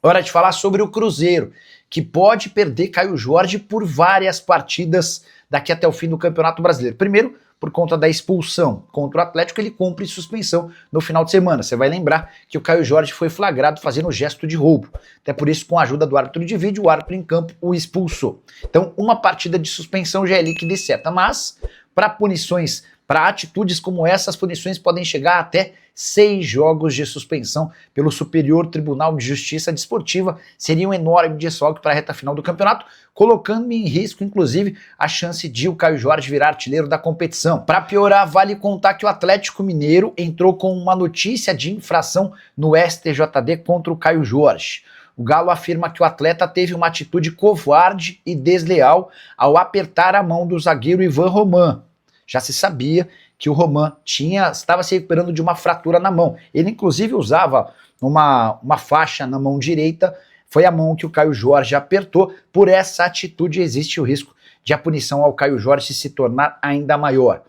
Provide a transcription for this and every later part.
Hora de falar sobre o Cruzeiro, que pode perder Caio Jorge por várias partidas daqui até o fim do Campeonato Brasileiro. Primeiro, por conta da expulsão contra o Atlético, ele cumpre suspensão no final de semana. Você vai lembrar que o Caio Jorge foi flagrado fazendo o gesto de roubo. Até por isso, com a ajuda do árbitro de vídeo, o árbitro em campo o expulsou. Então, uma partida de suspensão já é líquida e certa, mas para punições, para atitudes como essas, punições podem chegar até 6 jogos de suspensão pelo Superior Tribunal de Justiça Desportiva. Seria um enorme desfalque para a reta final do campeonato, colocando em risco, inclusive, a chance de o Caio Jorge virar artilheiro da competição. Para piorar, vale contar que o Atlético Mineiro entrou com uma notícia de infração no STJD contra o Caio Jorge. O Galo afirma que o atleta teve uma atitude covarde e desleal ao apertar a mão do zagueiro Ivan Roman. Já se sabia que o Roman estava se recuperando de uma fratura na mão. Ele, inclusive, usava uma faixa na mão direita. Foi a mão que o Caio Jorge apertou. Por essa atitude, existe o risco de a punição ao Caio Jorge se tornar ainda maior.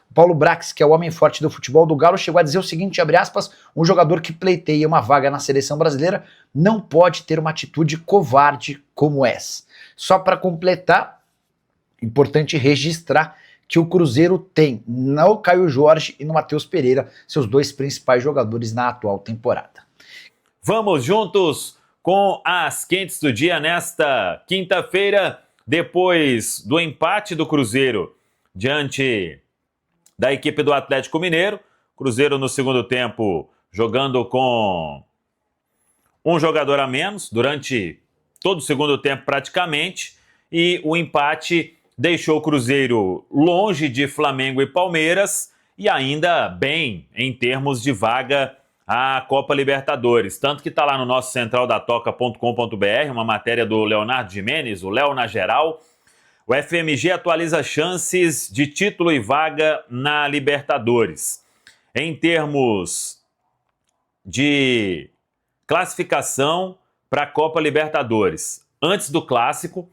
O Paulo Brax, que é o homem forte do futebol do Galo, chegou a dizer o seguinte, abre aspas, um jogador que pleiteia uma vaga na seleção brasileira não pode ter uma atitude covarde como essa. Só para completar, importante registrar que o Cruzeiro tem no Caio Jorge e no Matheus Pereira, seus dois principais jogadores na atual temporada. Vamos juntos com as quentes do dia nesta quinta-feira, depois do empate do Cruzeiro diante da equipe do Atlético Mineiro. Cruzeiro no segundo tempo jogando com um jogador a menos durante todo o segundo tempo praticamente, e o empate deixou o Cruzeiro longe de Flamengo e Palmeiras e ainda bem em termos de vaga à Copa Libertadores. Tanto que está lá no nosso centraldatoca.com.br, uma matéria do Leonardo Gimenez, o Léo na geral. O FMG atualiza chances de título e vaga na Libertadores. Em termos de classificação para a Copa Libertadores, antes do Clássico,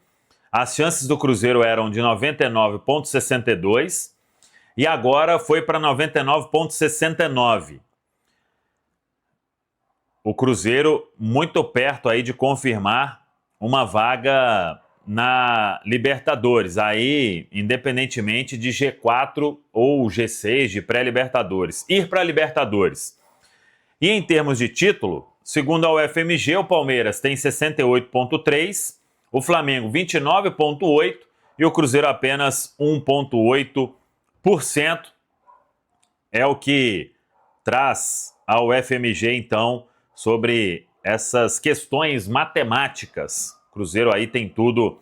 as chances do Cruzeiro eram de 99,62 e agora foi para 99,69. O Cruzeiro muito perto aí de confirmar uma vaga na Libertadores, aí independentemente de G4 ou G6 de pré-Libertadores, ir para a Libertadores. E em termos de título, segundo a UFMG, o Palmeiras tem 68,3%, o Flamengo 29,8% e o Cruzeiro apenas 1,8%. É o que traz a UFMG, então, sobre essas questões matemáticas. O Cruzeiro aí tem tudo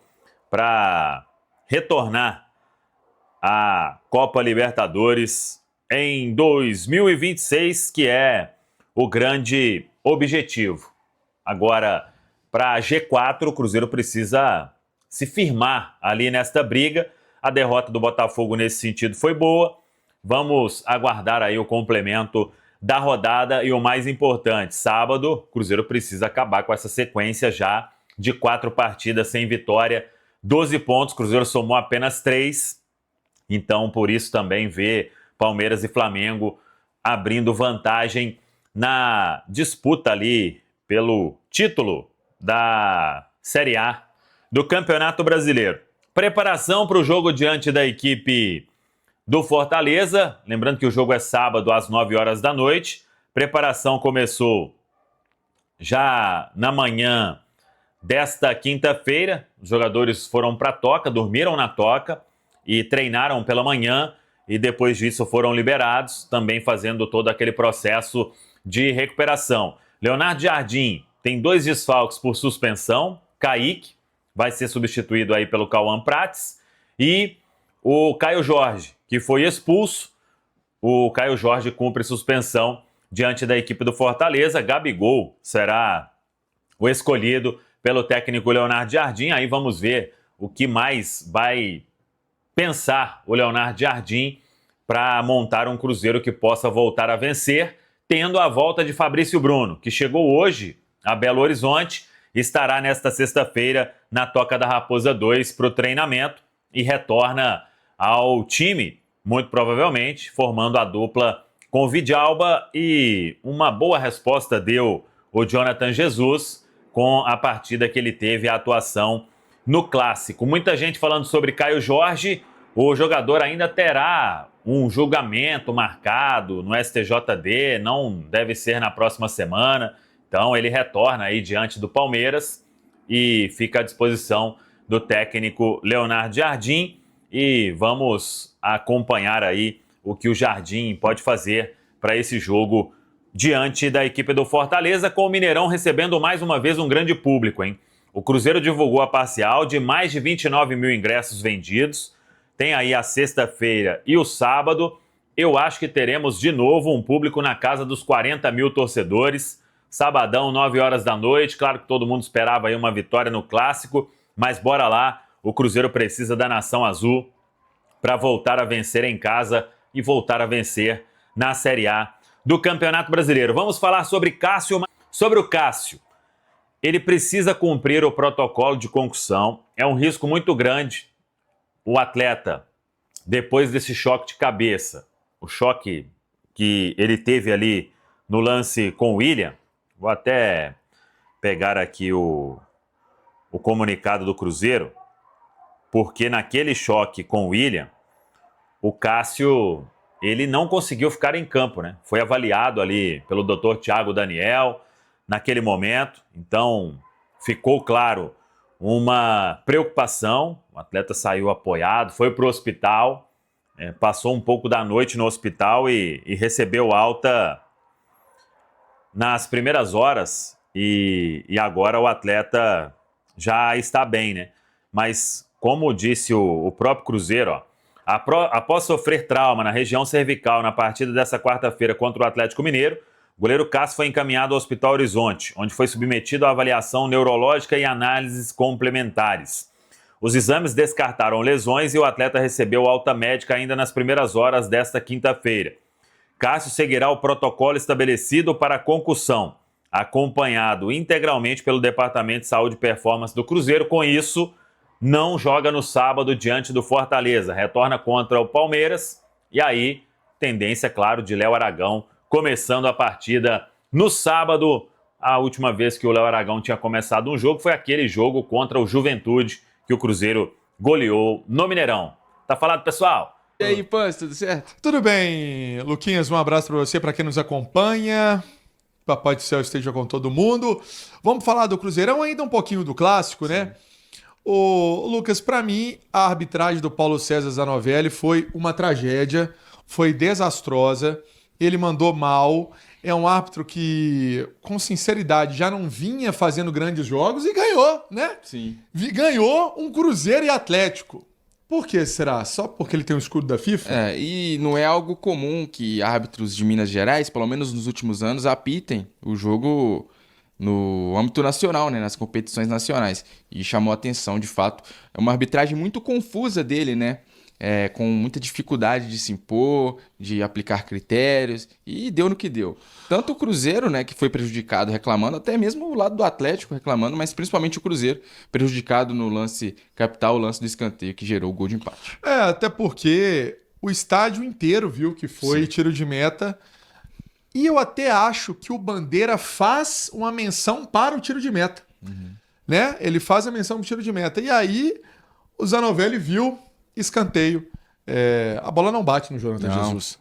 para retornar à Copa Libertadores em 2026, que é o grande objetivo. Agora, para G4, o Cruzeiro precisa se firmar ali nesta briga. A derrota do Botafogo nesse sentido foi boa. Vamos aguardar aí o complemento da rodada e o mais importante, sábado, o Cruzeiro precisa acabar com essa sequência já de 4 partidas sem vitória, 12 pontos, o Cruzeiro somou apenas 3, então por isso também vê Palmeiras e Flamengo abrindo vantagem na disputa ali pelo título da Série A do Campeonato Brasileiro. Preparação para o jogo diante da equipe do Fortaleza, lembrando que o jogo é sábado às 9 horas da noite. Preparação começou já na manhã desta quinta-feira. Os jogadores foram para a toca, dormiram na toca e treinaram pela manhã e depois disso foram liberados, também fazendo todo aquele processo de recuperação. Leonardo Jardim tem 2 desfalques por suspensão, Kaique vai ser substituído aí pelo Cauã Prates e o Caio Jorge, que foi expulso. O Caio Jorge cumpre suspensão diante da equipe do Fortaleza. Gabigol será o escolhido pelo técnico Leonardo Jardim. Aí vamos ver o que mais vai pensar o Leonardo Jardim para montar um Cruzeiro que possa voltar a vencer, tendo a volta de Fabrício Bruno, que chegou hoje a Belo Horizonte, estará nesta sexta-feira na Toca da Raposa 2 para o treinamento e retorna ao time, muito provavelmente, formando a dupla com o Vidalba, e uma boa resposta deu o Jonathan Jesus, com a partida que ele teve, a atuação no Clássico. Muita gente falando sobre Caio Jorge. O jogador ainda terá um julgamento marcado no STJD, não deve ser na próxima semana. Então ele retorna aí diante do Palmeiras e fica à disposição do técnico Leonardo Jardim. E vamos acompanhar aí o que o Jardim pode fazer para esse jogo diante da equipe do Fortaleza, com o Mineirão recebendo mais uma vez um grande público, hein? O Cruzeiro divulgou a parcial de mais de 29 mil ingressos vendidos. Tem aí a sexta-feira e o sábado. Eu acho que teremos de novo um público na casa dos 40 mil torcedores. Sabadão, 9 horas da noite. Claro que todo mundo esperava aí uma vitória no Clássico, mas bora lá. O Cruzeiro precisa da Nação Azul para voltar a vencer em casa e voltar a vencer na Série A do Campeonato Brasileiro. Vamos falar sobre Cássio. Sobre o Cássio, ele precisa cumprir o protocolo de concussão. É um risco muito grande o atleta, depois desse choque de cabeça, o choque que ele teve ali no lance com o William. Vou até pegar aqui o comunicado do Cruzeiro, porque naquele choque com o William, o Cássio, ele não conseguiu ficar em campo, né? Foi avaliado ali pelo Dr. Thiago Daniel naquele momento. Então, ficou claro uma preocupação. O atleta saiu apoiado, foi para o hospital, passou um pouco da noite no hospital e recebeu alta nas primeiras horas. E agora o atleta já está bem, né? Mas, como disse o próprio Cruzeiro, ó, após sofrer trauma na região cervical na partida dessa quarta-feira contra o Atlético Mineiro, o goleiro Cássio foi encaminhado ao Hospital Horizonte, onde foi submetido à avaliação neurológica e análises complementares. Os exames descartaram lesões e o atleta recebeu alta médica ainda nas primeiras horas desta quinta-feira. Cássio seguirá o protocolo estabelecido para a concussão, acompanhado integralmente pelo Departamento de Saúde e Performance do Cruzeiro. Com isso, não joga no sábado diante do Fortaleza, retorna contra o Palmeiras, e aí, tendência, claro, de Léo Aragão começando a partida no sábado. A última vez que o Léo Aragão tinha começado um jogo foi aquele jogo contra o Juventude, que o Cruzeiro goleou no Mineirão. Tá falado, pessoal? E aí, Pans, tudo certo? Tudo bem, Luquinhas, um abraço para você, para quem nos acompanha. Papai do céu esteja com todo mundo. Vamos falar do Cruzeirão, ainda um pouquinho do Clássico, né? Ô, Lucas, para mim, a arbitragem do Paulo César Zanovelli foi uma tragédia, foi desastrosa, ele mandou mal, é um árbitro que, com sinceridade, já não vinha fazendo grandes jogos e ganhou, né? Sim. Ganhou um Cruzeiro e Atlético. Por que será? Só porque ele tem o escudo da FIFA? E não é algo comum que árbitros de Minas Gerais, pelo menos nos últimos anos, apitem o jogo no âmbito nacional, né, nas competições nacionais. E chamou a atenção, de fato. É uma arbitragem muito confusa dele, né? Com muita dificuldade de se impor, de aplicar critérios, e deu no que deu. Tanto o Cruzeiro, né, que foi prejudicado reclamando, até mesmo o lado do Atlético reclamando, mas principalmente o Cruzeiro prejudicado no lance capital, o lance do escanteio que gerou o gol de empate. Até porque o estádio inteiro viu que foi tiro de meta. E eu até acho que o Bandeira faz uma menção para o tiro de meta. Né? Ele faz a menção para o tiro de meta. E aí o Zanovelli viu escanteio. A bola não bate no Jonathan Jesus.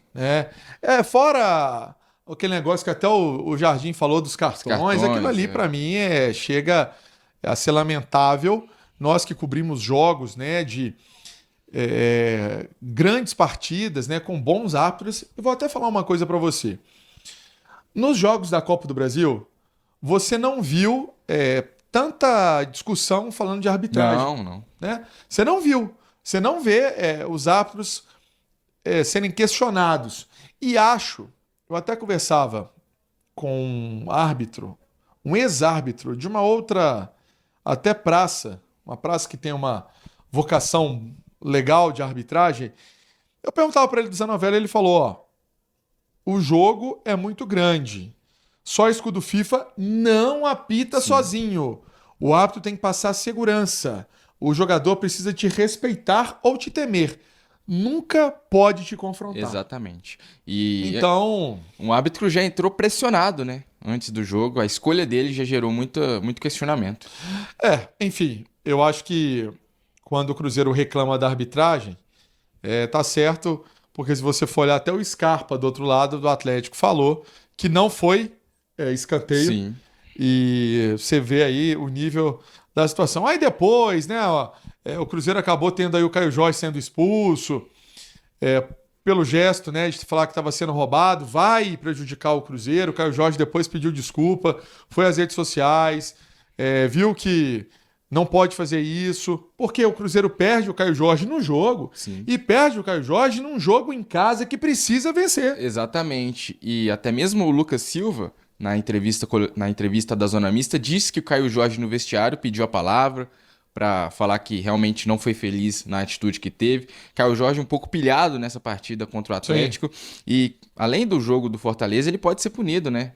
Fora aquele negócio que até o Jardim falou dos cartões. Aquilo ali, para mim, chega a ser lamentável. Nós que cobrimos jogos, né, de grandes partidas, né, com bons árbitros. Eu vou até falar uma coisa para você. Nos jogos da Copa do Brasil, você não viu tanta discussão falando de arbitragem. Não. Né? Você não viu. Você não vê os árbitros serem questionados. E eu até conversava com um árbitro, um ex-árbitro de uma outra, até praça, uma praça que tem uma vocação legal de arbitragem. Eu perguntava para ele do Zanovelli, ele falou, o jogo é muito grande. Só escudo FIFA não apita sozinho. O árbitro tem que passar segurança. O jogador precisa te respeitar ou te temer. Nunca pode te confrontar. Exatamente. E então, um árbitro já entrou pressionado, né? antes do jogo, a escolha dele já gerou muito questionamento. Enfim, eu acho que quando o Cruzeiro reclama da arbitragem, tá certo, porque se você for olhar até o Scarpa do outro lado do Atlético falou que não foi escanteio. Sim. E você vê aí o nível da situação. Aí depois, né, o Cruzeiro acabou tendo aí o Caio Jorge sendo expulso, pelo gesto, né, de falar que estava sendo roubado, vai prejudicar o Cruzeiro. O Caio Jorge depois pediu desculpa, foi às redes sociais, viu que não pode fazer isso, porque o Cruzeiro perde o Caio Jorge no jogo. Sim. E perde o Caio Jorge num jogo em casa que precisa vencer. Exatamente. E até mesmo o Lucas Silva, na entrevista da Zona Mista, disse que o Caio Jorge no vestiário pediu a palavra para falar que realmente não foi feliz na atitude que teve. Caio Jorge um pouco pilhado nessa partida contra o Atlético. Sim. E além do jogo do Fortaleza, ele pode ser punido, né,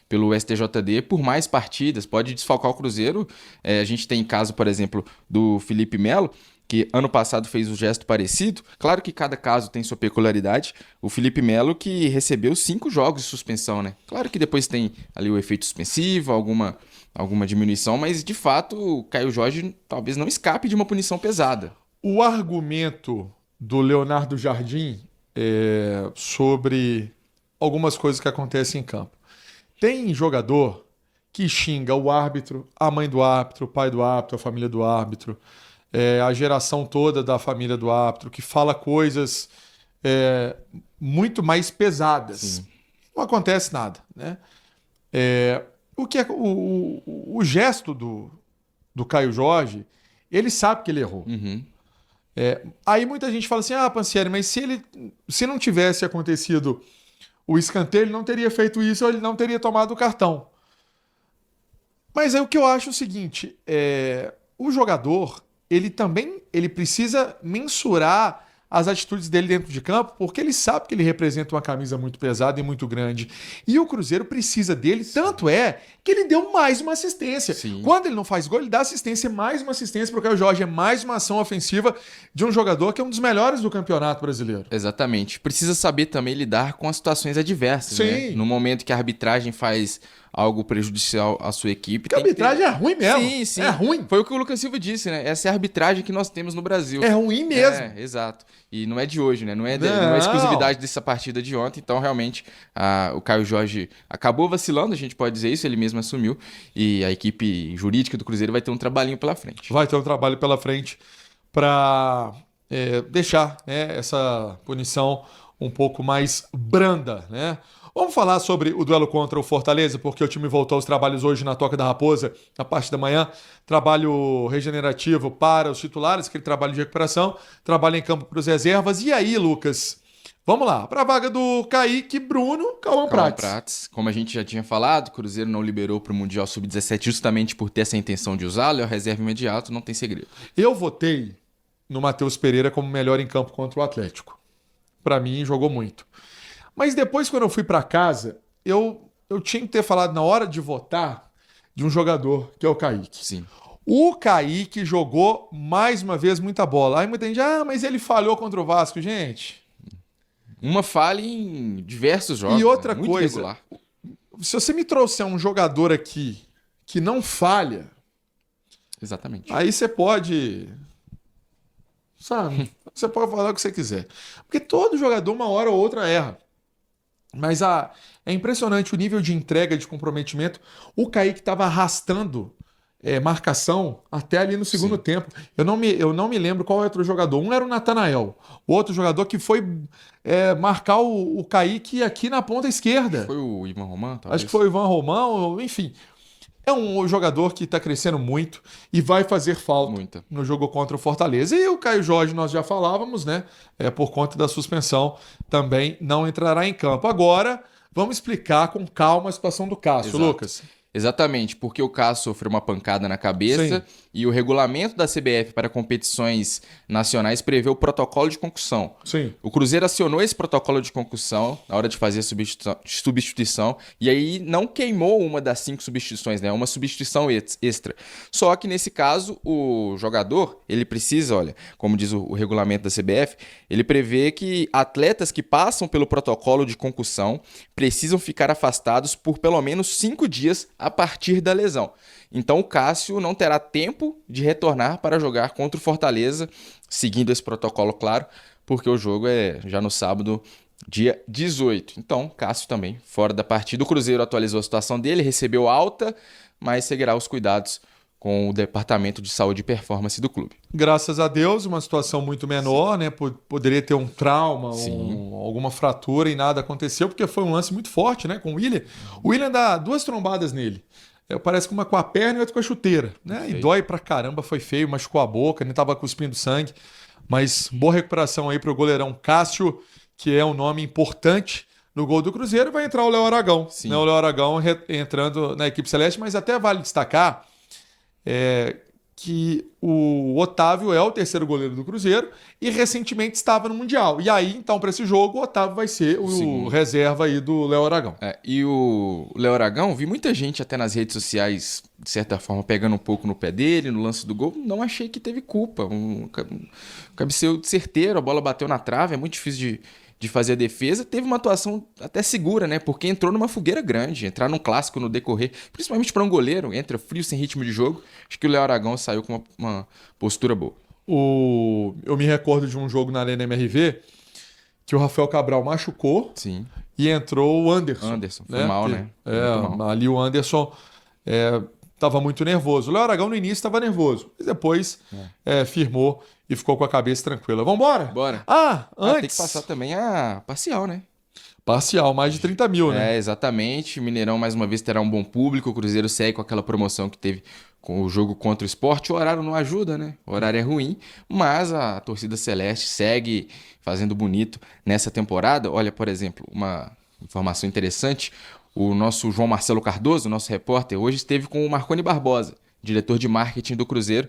pelo STJD por mais partidas, pode desfalcar o Cruzeiro. A gente tem caso, por exemplo, do Felipe Melo, que ano passado fez um gesto parecido. Claro que cada caso tem sua peculiaridade. O Felipe Melo que recebeu 5 jogos de suspensão, né? Claro que depois tem ali o efeito suspensivo, alguma diminuição, mas de fato o Caio Jorge talvez não escape de uma punição pesada. O argumento do Leonardo Jardim sobre algumas coisas que acontecem em campo. Tem jogador que xinga o árbitro, a mãe do árbitro, o pai do árbitro, a família do árbitro, a geração toda da família do árbitro, que fala coisas muito mais pesadas. Sim. Não acontece nada, né? O gesto do Caio Jorge, ele sabe que ele errou. Uhum. Aí muita gente fala assim, Pansieri, mas se não tivesse acontecido o escanteio, ele não teria feito isso, ou ele não teria tomado o cartão. Mas aí o que eu acho é o seguinte, o jogador, ele precisa mensurar as atitudes dele dentro de campo, porque ele sabe que ele representa uma camisa muito pesada e muito grande. E o Cruzeiro precisa dele, tanto que ele deu mais uma assistência. Sim. Quando ele não faz gol, ele dá assistência, mais uma assistência para o Caio Jorge, mais uma ação ofensiva de um jogador que é um dos melhores do Campeonato Brasileiro. Exatamente. Precisa saber também lidar com as situações adversas, né? No momento que a arbitragem faz algo prejudicial à sua equipe. Porque a arbitragem é ruim mesmo. Sim, sim. É ruim. Foi o que o Lucas Silva disse, né? Essa é a arbitragem que nós temos no Brasil. É ruim mesmo. Exato. E não é de hoje, né? Não é exclusividade dessa partida de ontem. Então, realmente, o Caio Jorge acabou vacilando, a gente pode dizer isso, ele mesmo assumiu. E a equipe jurídica do Cruzeiro vai ter um trabalhinho pela frente. Vai ter um trabalho pela frente para deixar, né, essa punição um pouco mais branda, né? Vamos falar sobre o duelo contra o Fortaleza, porque o time voltou aos trabalhos hoje na Toca da Raposa, na parte da manhã. Trabalho regenerativo para os titulares, aquele trabalho de recuperação. Trabalho em campo para os reservas. E aí, Lucas, vamos lá. Para a vaga do Kaique, Bruno, Cauã Prates. Como a gente já tinha falado, o Cruzeiro não liberou para o Mundial Sub-17 justamente por ter essa intenção de usá-lo. É o reserva imediato, não tem segredo. Eu votei no Matheus Pereira como melhor em campo contra o Atlético. Para mim, jogou muito. Mas depois, quando eu fui para casa, eu tinha que ter falado na hora de votar de um jogador, que é o Kaique. Sim. O Kaique jogou, mais uma vez, muita bola. Aí muita gente, mas ele falhou contra o Vasco. Gente... Uma falha em diversos jogos. E outra muito coisa, regular. Se você me trouxer um jogador aqui que não falha... Exatamente. Aí você pode... Sabe? Você pode falar o que você quiser. Porque todo jogador, uma hora ou outra, erra. Mas é impressionante o nível de entrega, de comprometimento. O Kaique estava arrastando marcação até ali no segundo tempo. Eu não me lembro qual outro jogador. Um era o Natanael. O outro jogador que foi marcar o Kaique aqui na ponta esquerda. Foi o Ivan Romão, talvez? Acho que foi o Ivan Romão, enfim. É um jogador que está crescendo muito e vai fazer falta no jogo contra o Fortaleza. E o Caio Jorge, nós já falávamos, né? Por conta da suspensão, também não entrará em campo. Agora, vamos explicar com calma a situação do Cássio, Exato. Lucas. Exatamente, porque o Cássio sofreu uma pancada na cabeça e o regulamento da CBF para competições nacionais prevê o protocolo de concussão. Sim. O Cruzeiro acionou esse protocolo de concussão na hora de fazer a substituição e aí não queimou uma das 5 substituições, né? Uma substituição extra. Só que nesse caso, o jogador, ele precisa, olha, como diz o regulamento da CBF, ele prevê que atletas que passam pelo protocolo de concussão precisam ficar afastados por pelo menos 5 dias a partir da lesão. Então o Cássio não terá tempo de retornar para jogar contra o Fortaleza, seguindo esse protocolo, claro, porque o jogo é já no sábado, dia 18. Então, Cássio também fora da partida. O Cruzeiro atualizou a situação dele, recebeu alta, mas seguirá os cuidados com o Departamento de Saúde e Performance do clube. Graças a Deus, uma situação muito menor, né? Poderia ter um trauma, alguma fratura e nada aconteceu, porque foi um lance muito forte, né? Com o William. O William dá 2 trombadas nele. Parece que uma com a perna e outra com a chuteira, né? E dói pra caramba, foi feio, machucou a boca, nem tava cuspindo sangue. Mas boa recuperação aí pro goleirão Cássio, que é um nome importante no gol do Cruzeiro. Vai entrar o Léo Aragão, né? O Léo Aragão entrando na equipe celeste, mas até vale destacar que o Otávio é o 3º goleiro do Cruzeiro e recentemente estava no Mundial. E aí, então, para esse jogo, o Otávio vai ser o reserva aí do Léo Aragão. E o Léo Aragão, vi muita gente até nas redes sociais, de certa forma, pegando um pouco no pé dele, no lance do gol. Não achei que teve culpa. Um cabeceio certeiro, a bola bateu na trave, é muito difícil de fazer a defesa. Teve uma atuação até segura, né? Porque entrou numa fogueira grande. Entrar num clássico no decorrer, principalmente para um goleiro, entra frio, sem ritmo de jogo. Acho que o Léo Aragão saiu com uma postura boa. Eu me recordo de um jogo na Arena MRV que o Rafael Cabral machucou. Sim. E entrou o Anderson. Foi mal, né? Mal. Ali o Anderson estava muito nervoso. O Léo Aragão no início estava nervoso, mas depois firmou e ficou com a cabeça tranquila. Vambora? Bora. Antes... Tem que passar também a parcial, né? Parcial, mais de 30 mil, né? Exatamente. O Mineirão, mais uma vez, terá um bom público. O Cruzeiro segue com aquela promoção que teve com o jogo contra o Sport. O horário não ajuda, né? O horário é ruim, mas a torcida celeste segue fazendo bonito nessa temporada. Olha, por exemplo, uma informação interessante. O nosso João Marcelo Cardoso, nosso repórter, hoje esteve com o Marconi Barbosa, diretor de marketing do Cruzeiro,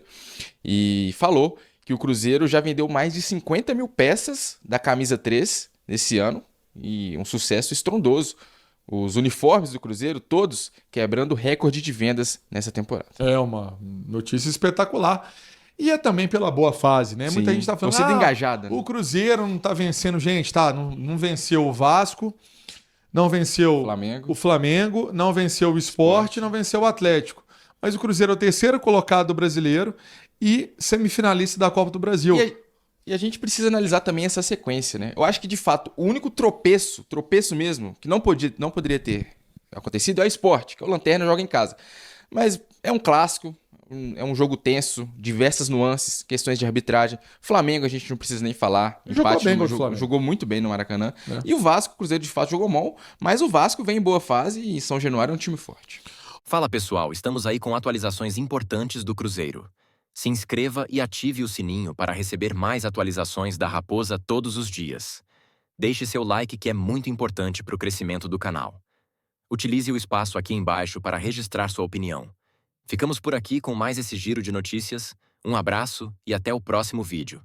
e falou que o Cruzeiro já vendeu mais de 50 mil peças da camisa 3 nesse ano, e um sucesso estrondoso. Os uniformes do Cruzeiro, todos quebrando recorde de vendas nessa temporada. É uma notícia espetacular. E é também pela boa fase, né? Sim, muita gente está falando, torcida engajada, né? O Cruzeiro não está vencendo gente, tá? Não venceu o Vasco, não venceu o Flamengo, não venceu o Sport, não venceu o Atlético. Mas o Cruzeiro é o 3º colocado do brasileiro e semifinalista da Copa do Brasil. E a gente precisa analisar também essa sequência, né? Eu acho que, de fato, o único tropeço mesmo, que não poderia ter acontecido é o Sport, que o Lanterna joga em casa. Mas é um clássico, é um jogo tenso, diversas nuances, questões de arbitragem. Flamengo a gente não precisa nem falar. Jogou muito bem no Maracanã. E o Vasco, o Cruzeiro de fato jogou mal, mas o Vasco vem em boa fase e São Januário é um time forte. Fala pessoal, estamos aí com atualizações importantes do Cruzeiro. Se inscreva e ative o sininho para receber mais atualizações da Raposa todos os dias. Deixe seu like que é muito importante para o crescimento do canal. Utilize o espaço aqui embaixo para registrar sua opinião. Ficamos por aqui com mais esse giro de notícias. Um abraço e até o próximo vídeo.